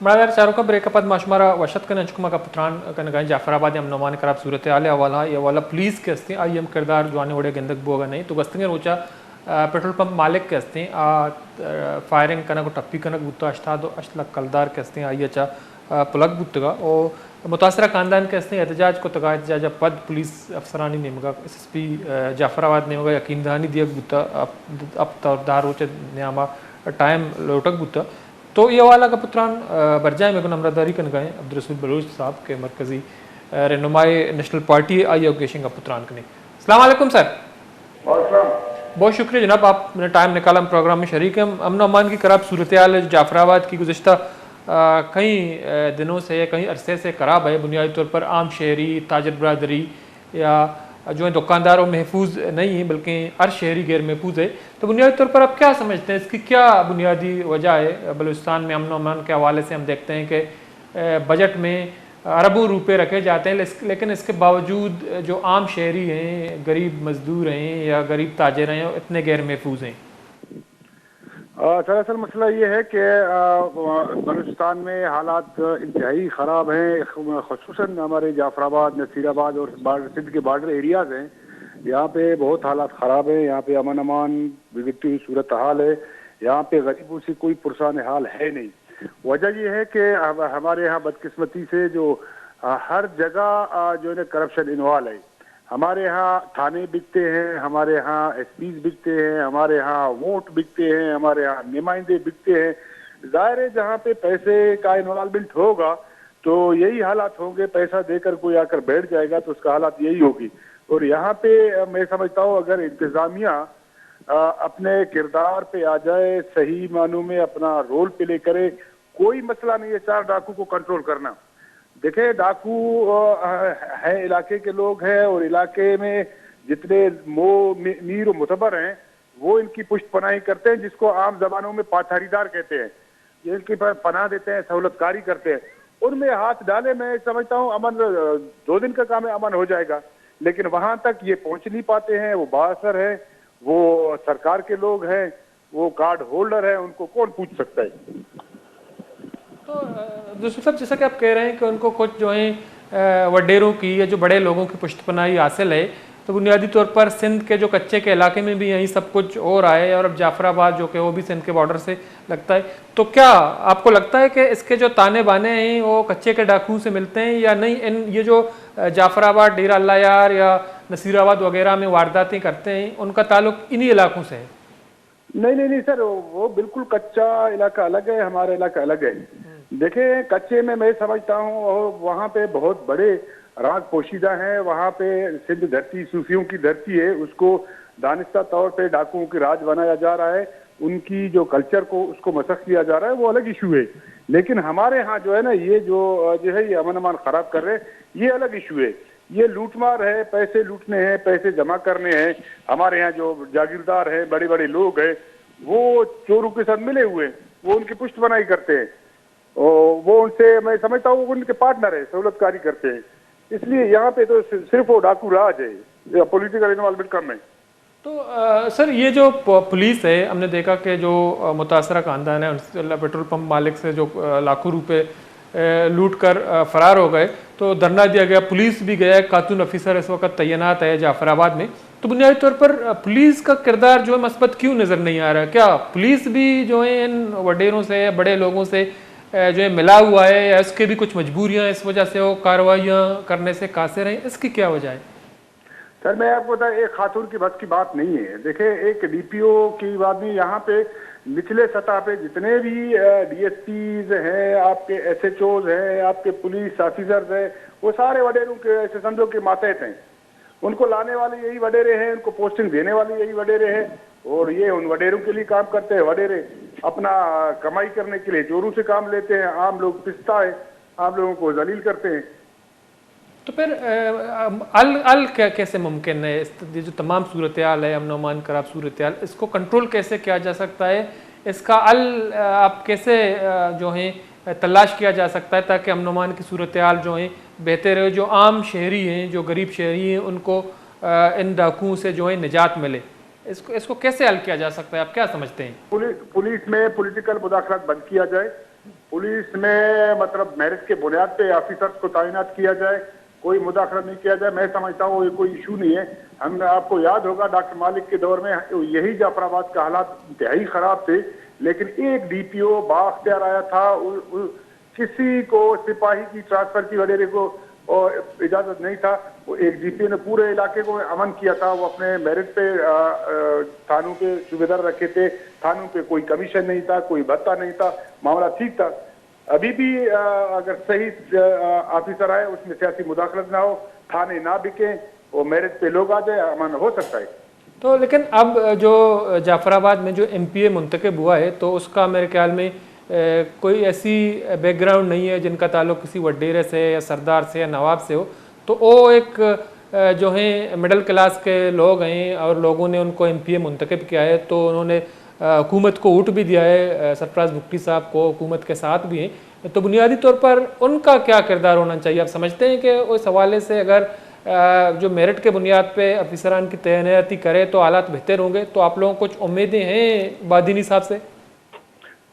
बड़ा चारों का ब्रेकअप माशमारा वशत कन अचकुमा का पुत्रान कन गए जाफराबाद हम नोमान खराब सूरत आल वाला ये वाला पुलिस के हस्ते आई हम किरदार जवाने वड़े गंदक बोगा नहीं तो गस्तंगे रोचा पेट्रोल पंप मालिक के हस्ते फायरिंग कनक टप्पी कनक बुत्ता अश्ताद अश्तल कलदार के हस्ते आई अच्छा पुलक बुत्तगा और मुतासरा खानदान के हस्ते एहतजाज को तगा एहतजाज पद पुलिस अफसरानी नेमगा SSP जाफराबाद नेमगा यकीन दहानी दिया बुत्ता अब तौरदार रोचे न्यामा टाइम लोटक बुत्ता तो ये वाला का पुत्रान बरजाए में नमरादारी कन गए अब्दुल रसूल बलोच साहब के मरकजी रहनुमाई नेशनल पार्टी आई ऑकेशन का पुत्रान कने। अस्सलाम वालेकुम सर। बहुत शुक्रिया जनाब, आपने टाइम निकाला हम प्रोग्राम में शरीक हैं। अमन अमान की खराब सूरत हाल जाफराबाद की गुज़िश्ता कई दिनों से कई अरसे से खराब है। बुनियादी तौर पर आम शहरी ताजर बरदरी या जो है दुकानदार वो महफूज नहीं है बल्कि हर शहरी गैर महफूज है। तो बुनियादी तौर पर आप क्या समझते हैं, इसकी क्या बुनियादी वजह है? बलूचिस्तान में अमन अमान के हवाले से हम देखते हैं कि बजट में अरबों रुपए रखे जाते हैं लेकिन इसके बावजूद जो आम शहरी हैं, गरीब मजदूर हैं या गरीब ताजर हैं, इतने गैर महफूज हैं। दरअसल मसला ये है कि बलूचिस्तान में हालात इंतहाई ख़राब हैं, ख़ुसूसन हमारे जाफराबाद, नसीराबाद और सिंध के बॉर्डर एरियाज़ हैं। यहाँ पे बहुत हालात ख़राब हैं। यहाँ पे अमन अमान बिगड़ती हुई सूरत हाल है। यहाँ पे गरीबों से कोई पुरसान हाल है नहीं। वजह यह है कि हमारे यहाँ बदकिस्मती से जो हर जगह जो है करप्शन इन्वॉल्व है। हमारे यहाँ थाने बिकते हैं, हमारे यहाँ SPs बिकते हैं, हमारे यहाँ वोट बिकते हैं, हमारे यहाँ नुमाइंदे बिकते हैं। जाहिर है जहाँ पे पैसे का इन्वॉल्वमेंट होगा तो यही हालात होंगे। पैसा देकर कोई आकर बैठ जाएगा तो उसका हालात यही होगी। और यहाँ पे मैं समझता हूँ अगर इंतजामिया अपने किरदार पे आ जाए, सही मानों में अपना रोल प्ले करे, कोई मसला नहीं है 4 डाकू को कंट्रोल करना। देखे डाकू है इलाके के लोग हैं और इलाके में जितने मीर और मुतबर हैं वो इनकी पुष्ट पनाही करते हैं, जिसको आम जबानों में पाथारीदार कहते हैं। ये इनकी पनाह देते हैं, सहूलतकारी करते हैं। उनमें हाथ डाले मैं समझता हूँ अमन 2 दिन का काम है, अमन हो जाएगा। लेकिन वहां तक ये पहुंच नहीं पाते हैं। वो बासर है, वो सरकार के लोग हैं, वो कार्ड होल्डर है, उनको कौन पूछ सकता है। तो दूसरी सब जैसा कि आप कह रहे हैं कि उनको कुछ जो है वडेरों की या जो बड़े लोगों की पुष्टपनाही हासिल है, तो बुनियादी तौर पर सिंध के जो कच्चे के इलाके में भी यही सब कुछ हो रहा है और अब जाफराबाद जो कि वो भी सिंध के बॉर्डर से लगता है। तो क्या आपको लगता है कि इसके जो ताने बाने हैं वो कच्चे के डाकू से मिलते हैं या नहीं? ये जो जाफराबाद, डेरा अल्लाह यार या नसीराबाद वगैरह में वारदातें करते हैं उनका ताल्लुक इन्हीं इलाकों से है? नहीं सर, वो बिल्कुल कच्चा इलाका अलग है, हमारा इलाका अलग है। देखें कच्चे में मैं समझता हूँ वहाँ पे बहुत बड़े राग पोशीदा हैं। वहाँ पे सिंध धरती सूफियों की धरती है, उसको दानिस्ता तौर पे डाकुओं की राज बनाया जा रहा है। उनकी जो कल्चर को उसको मसख किया जा रहा है, वो अलग इशू है। लेकिन हमारे यहाँ जो है ना ये जो है ये अमन अमान खराब कर रहे हैं, ये अलग इशू है। ये लूटमार है, पैसे लूटने हैं, पैसे जमा करने हैं। हमारे यहाँ जो जागीरदार हैं, बड़े बड़े लोग हैं, वो चोरों के साथ मिले हुए हैं, वो उनकी पुष्ट बनाई करते हैं और वो उनसे मैं समझता हूँ उनके पार्टनर है, सहूलतकारी करते हैं। इसलिए यहाँ पे तो सिर्फ वो डाकू राज है, पॉलिटिकल इन्वॉल्वमेंट कम है। तो सर ये जो पुलिस है, हमने देखा कि जो मुतासरा खानदान है पेट्रोल पंप मालिक से जो लाखों रुपए लूट कर फरार हो गए, तो धरना दिया गया, पुलिस भी गया, खातून अफिसर इस वक्त तैनात है जाफराबाद में। तो बुनियादी तौर पर पुलिस का किरदार जो है मस्बत क्यों नज़र नहीं आ रहा? क्या पुलिस भी जो है इन वडेरों से बड़े लोगों से जो है मिला हुआ है या इसके भी कुछ मजबूरियां इस वजह से वो कार्रवाइयाँ करने से कासिर हैं? इसकी क्या वजह है? सर मैं आपको बता, एक खातून की बस की बात नहीं है। देखे एक DPO की बात नहीं, यहाँ पे निचले सतह पे जितने भी DSPs हैं, आपके SHOs हैं, आपके पुलिस ऑफिसर्स हैं, वो सारे वडेरों के ऐसे समझो के मातहत हैं। उनको लाने वाले यही वडेरे हैं, उनको पोस्टिंग देने वाले यही वडेरे हैं और ये उन वडेरों के लिए काम करते हैं। वडेरे अपना कमाई करने के लिए चोरों से काम लेते हैं, आम लोग पिसता है, आम लोगों को जलील करते हैं। तो फिर अल कैसे मुमकिन है? ये जो तमाम सूरत हाल है, अमन अमान खराब सूरत हाल, इसको कंट्रोल कैसे किया जा सकता है? इसका आप कैसे जो है तलाश किया जा सकता है ताकि अमन अमान की सूरत हाल जो है बेहतर है, जो आम शहरी हैं, जो गरीब शहरी हैं, उनको इन डाकुओं से जो है निजात मिले? इसको कैसे हल किया जा सकता है, आप क्या समझते हैं? पुलिस में पॉलिटिकल मुदाखलत बंद किया जाए। पुलिस में मतलब मेरिट के बुनियाद पे ऑफिसर्स को तैनात किया जाए, कोई मुदाखलत नहीं किया जाए, मैं समझता हूँ ये कोई इशू नहीं है। हम आपको याद होगा डॉक्टर मालिक के दौर में यही जाफराबाद का हालात इंतहाई खराब थे, लेकिन एक डीपीओ बाख्तियार आया था, किसी को सिपाही की ट्रांसफर की वगैरह को और इजाजत नहीं था। वो एक डीपीओ ने पूरे इलाके को अमन किया था। वो अपने मेरिट पे थानों के सूबेदार रखे थे, थानों पे कोई कमीशन नहीं था, कोई भत्ता नहीं था, मामला ठीक था। अभी भी अगर सही ऑफिसर आए, उसमें सियासी मुदाखलत ना हो, थाने ना बिके, वो मेरिट पे लोग आ जाए, अमन हो सकता है। तो लेकिन अब जो जाफराबाद में जो एमपीए मुंतखब हुआ है, तो उसका मेरे ख्याल में कोई ऐसी बैकग्राउंड नहीं है जिनका ताल्लुक किसी वडेरे से या सरदार से या नवाब से हो। तो वो एक जो हैं मिडिल क्लास के लोग हैं और लोगों ने उनको एमपीए मुंतखब किया है, तो उन्होंने हुकूमत को वोट भी दिया है, सरफराज भुट्टी साहब को हुकूमत के साथ भी हैं। तो बुनियादी तौर पर उनका क्या किरदार होना चाहिए? आप समझते हैं कि उस हवाले से अगर जो मेरिट के बुनियाद पे अफसरान की तैनाती करे तो हालात बेहतर होंगे? तो आप लोगों को कुछ उम्मीदें हैं बादिनी साहब से?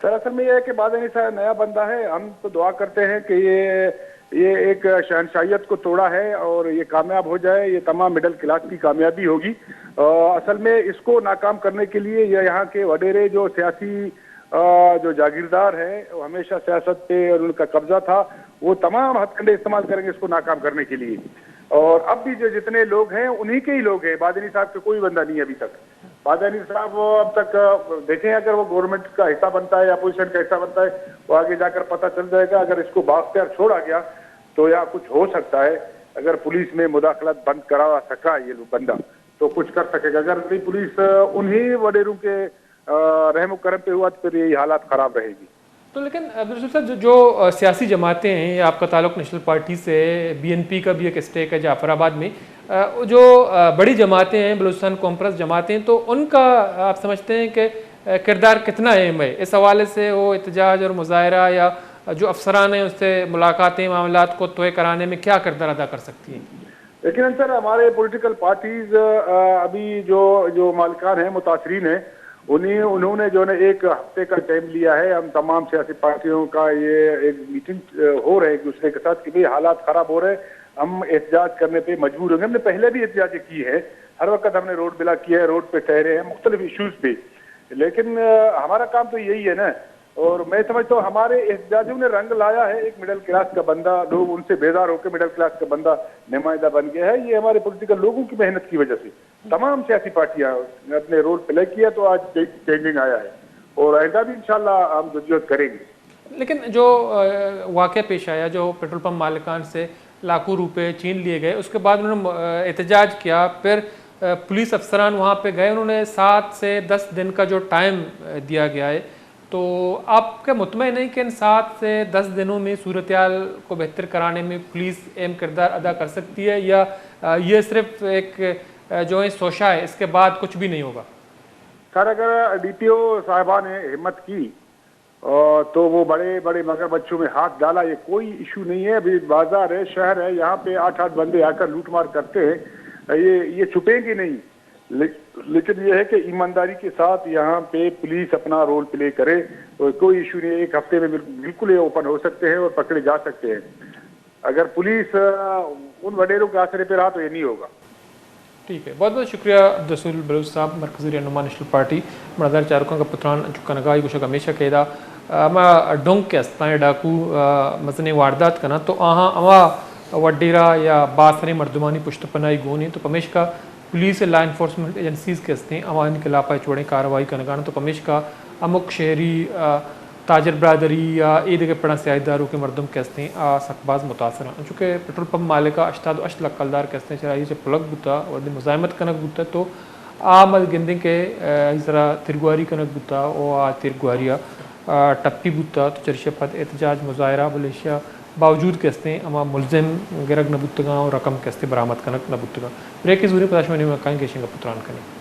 सर असल में यह है कि बादनी साहब नया बंदा है, हम तो दुआ करते हैं कि ये एक शहनशाहियत को तोड़ा है और ये कामयाब हो जाए। ये तमाम मिडिल क्लास की कामयाबी होगी। असल में इसको नाकाम करने के लिए ये यहाँ के वडेरे जो सियासी जो जागीरदार हैं, वो हमेशा सियासत पे और उनका कब्जा था, वो तमाम हथकंडे इस्तेमाल करेंगे इसको नाकाम करने के लिए। और अब भी जो जितने लोग हैं उन्हीं के ही लोग हैं, बादनी साहब के कोई बंदा नहीं है अभी तक। बादनी साहब अब तक देखें, अगर वो गवर्नमेंट का हिस्सा बनता है या अपोजिशन का हिस्सा बनता है, वो आगे जाकर पता चल जाएगा। अगर इसको बाख्तियार छोड़ा गया तो यहाँ कुछ हो सकता है। अगर पुलिस में मुदाखलत बंद करा सका ये बंदा तो कुछ कर सकेगा। अगर नहीं पुलिस उन्हीं वडेरों के रहम करम पे हुआ तो फिर यही हालात खराब रहेगी। तो लेकिन बिल्कुल सर, जो सियासी जमातें हैं, आपका ताल्लुक नेशनल पार्टी से, बीएनपी का भी एक स्टेक है जाफराबाद में, जो बड़ी जमातें हैं, बलूचिस्तान कॉन्फ्रेंस जमातें, तो उनका आप समझते हैं कि किरदार कितना अहम है इस हवाले से? वो एहतजाज और मुजाहरा या जो अफसरान हैं उससे मुलाकातें, मामलात को तय कराने में क्या किरदार अदा कर सकती हैं? लेकिन सर हमारे पॉलिटिकल पार्टीज अभी जो मालिकान हैं, मुतासरीन हैं, उन्होंने जो है एक हफ्ते का टाइम लिया है। हम तमाम सियासी पार्टियों का ये एक मीटिंग हो रहा है एक दूसरे के साथ कि भाई हालात खराब हो रहे हैं, हम एहतजाज करने पे मजबूर होंगे। हमने पहले भी एहतजाज की है, हर वक्त हमने रोड ब्लॉक किया है, रोड पे ठहरे हैं मुख्तलिफ इशूज पे। लेकिन हमारा काम तो यही है ना। और मैं समझता हूँ हमारे एहतजाजों ने रंग लाया है। एक मिडिल क्लास का बंदा, लोग उनसे बेजार होकर मिडिल क्लास का बंदा नुमाइंदा बन गया है। ये हमारे पॉलिटिकल लोगों की मेहनत की वजह से तमाम सियासी पार्टियां अपने रोल प्ले किया तो आज चेंजिंग आया है और आइंदा भी इंशाल्लाह हम जद्दोजहद करेंगे। लेकिन जो वाक़या पेश आया, जो पेट्रोल पंप मालिकान से लाखों रुपए छीन लिए गए, उसके बाद उन्होंने एहतजाज किया, फिर पुलिस अफसरान वहाँ पे गए, उन्होंने 7 से 10 दिन का जो टाइम दिया गया है, तो आप क्या मुतमईन नहीं कि इन 7 से 10 दिनों में सूरत हाल को बेहतर कराने में पुलिस अहम किरदार अदा कर सकती है, या ये सिर्फ एक जो है सोशा है, इसके बाद कुछ भी नहीं होगा? सर अगर डीपीओ साहिबा ने हिम्मत की तो वो बड़े बड़े मगरमच्छों में हाथ डाला, ये कोई इशू नहीं है। अभी बाजार है, शहर है, यहाँ पे 8-8 बंदे आकर लूटमार करते हैं, ये छुपेंगे नहीं। लेकिन ये है कि ईमानदारी के साथ यहाँ पे पुलिस अपना रोल प्ले करे तो कोई इशू नहीं है। एक हफ्ते में बिल्कुल ये ओपन हो सकते हैं और पकड़े जा सकते हैं। अगर पुलिस उन वडेरों के आसरे पे रहा तो ये नहीं होगा। ठीक है, बहुत बहुत शुक्रिया अब्दुल बलूच साहब, मरकजी रहनुमा नेशनल पार्टी मरदार चारुका का पुत्रान चुकनगाई कुछ हमेशा कहदा डोंक के अस्ताएं डाकू मसने वारदात करना तो आहाँ अमा वडेरा या बासरे मर्दमानी पुष्टपनाई गोनी तो पमेश का पुलिस लॉ इन्फोर्समेंट एजेंसीज के हस्ते अमा इनके लापा चौड़े कार्रवाई करना तो पमेश का अमुक शहरी ताजर बरदरी या ईद के पड़ा सियादारों के मरदम के हस्ते सकबाज मुतासर चूँकि पेट्रोल पंप मालिका अश्ताद अश्त लक्कलदार के हस्ते चराई से पुलक बुता और मुजामत कनक बुता तो मद गिंदे के जरा तिरगुआरी कनक बुता और तिरगुआरिया टप्पी बुता तो चरशपत एहतजाज मुजाहरा मलेशिया बावजूद के हस्ते अमा मुलजिम गिरग नबुतगा और रकम के हस्ते बरामद कनक नबुतगा ब्रेक की जरूरी पदाश में कहीं के पुत्रान करें।